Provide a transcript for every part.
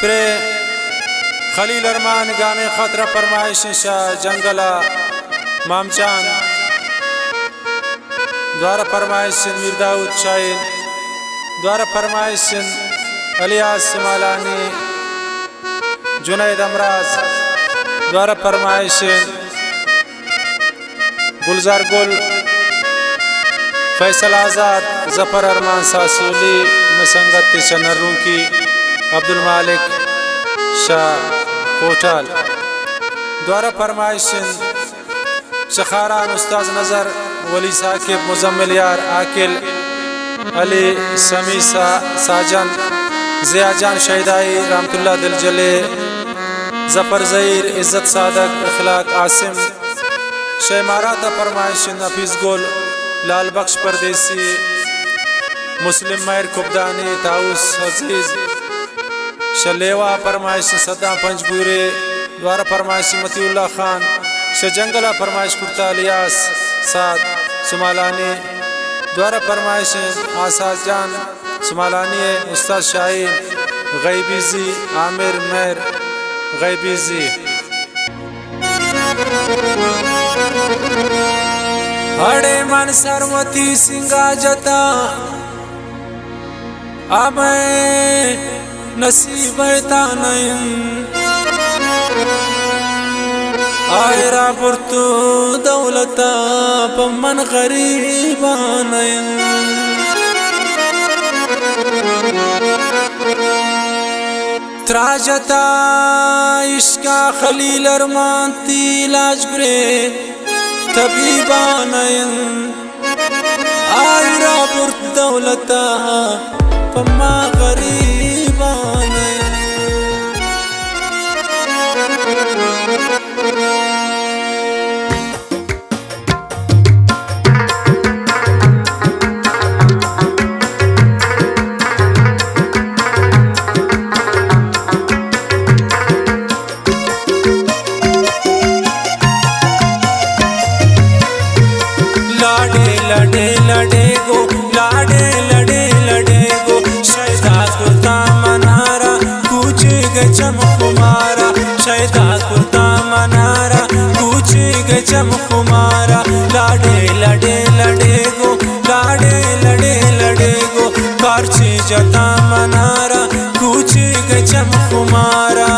Pray Khalil अरमान गाने खतरा फरमाइश शाह जंगला मामचान द्वारा फरमाइश मीर दाऊद शाहीन द्वारा फरमाइश अलियास समालानी जुनैद अमराज द्वारा फरमाइश गुलजार गुल फैसल आज़ाद जफ़र अरमान सासूली में संगत चनर्रों की अब्दुल मालिक शाह कोटाल द्वारा फरमाइश शखारान उस्ताद नज़र वली साकिब मुजम्मिल यार आकिल अली समी साजन ज़ियाजान शहीदाई रहमतुल्लाह दिल जले ज़फ़र ज़हीर इज़्ज़त सादक इखलाक आसिम शेमारात फरमाइश नफीस गोल लाल बख्श परदेसी मुस्लिम मैर कुबदानी ताउस अजीज शलेवा फरमाइश सदा पंजबूरे द्वारा फरमाइश मतीउल्लाह खान शजंगला फरमाइश कुर्ता अलियास साद सुमालानी द्वारा फरमाइश आसाद जान सुमालानी उस्ताद शाहीन गैबीजी आमिर मैर गैबीजी हड़े मन सरमती सिंगा जता आमे नसीब तानयन आयरा बुर्तु दौलता पमन गरीबानयन त्राजता इश्का खलील अरमान तीलाज गुरे तबीबानयन आयरा बुर्त दौलता पम्मा गरीबानयन लाडे लडे लडे गो लाडे लडे लडे गो शैदा कुर्ता मनारा कुछ गजम कुमारा शैदा कुर्ता मनारा कुछ गजम कुमारा लाडे लडे लडे गो लाडे लडे लडे गो कारची जता मनारा कुछ गजम कुमारा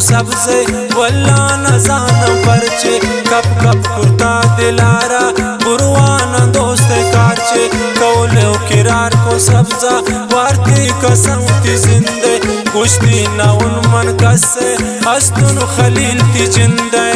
सबसे वल्ला नजान परचे कब कब कुर्ता दिलारा बुरवाना दोस्त काचे कौले किरार को सब्जा वारती कसम ती जिंदे कुश्ती न उन मन कसे हस्तुन खलील ती जिंदे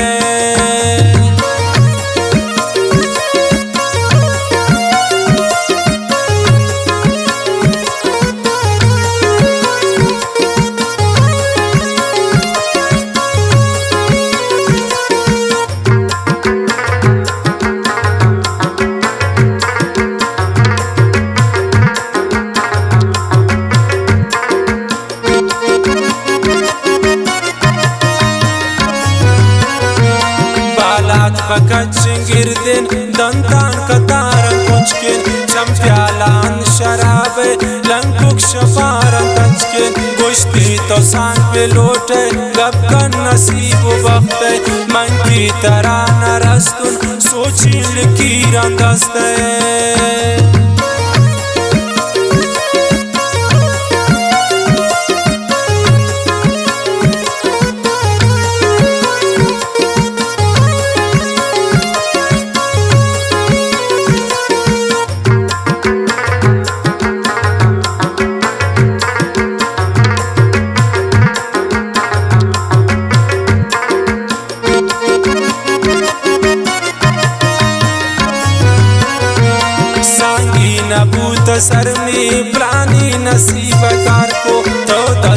गिरदिन दंतान कतार कुचकिन चंप्यालान शराबे लंकुक शफारन तचकिन गुश्ती तो सान पे लोटे गबकन नसीब वक्ते मन की तरह न रस्तुन सोची लकीरान दस्ते सरमी प्राणी नसीब कार को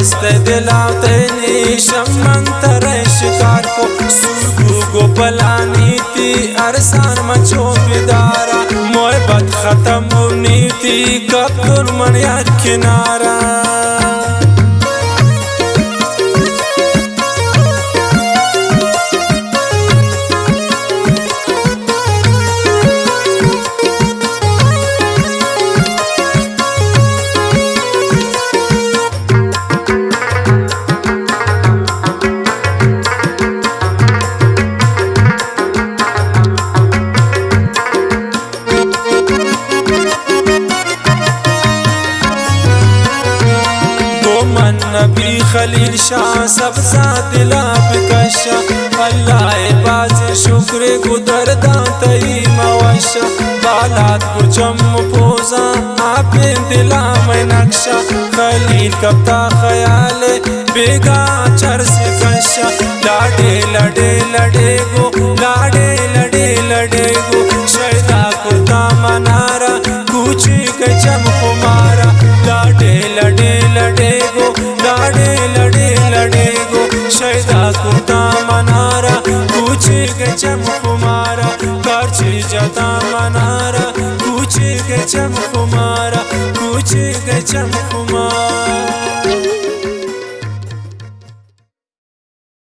बस्ते दिलाते निशम मंतर शिकार को सुरगु गोपलानी थी अरसान मचो बिदारा मोहब्बत खत्म नीति कब तुरमन या किनारा नबी खलील शाह सबसा दिला बिकशा अल्लाह बाज शुक्र गुदर दातई मवशा बालात पुचम पोजा आपे दिला में नक्शा खलील कब्ता ख्याल बेगा चर से कशा लाडे लडे लडे गो लाडे लडे लडे गो शैदा कुर्ता मनारा कुछ गजम कुमारा लाडे लडे लडे गो लाडे लडे लडे गो शैदा कुर्ता मनारा कुछ गजम कुमारा करची जता मनारा कुछ गजम कुमारा कुछ गजम कुमारा।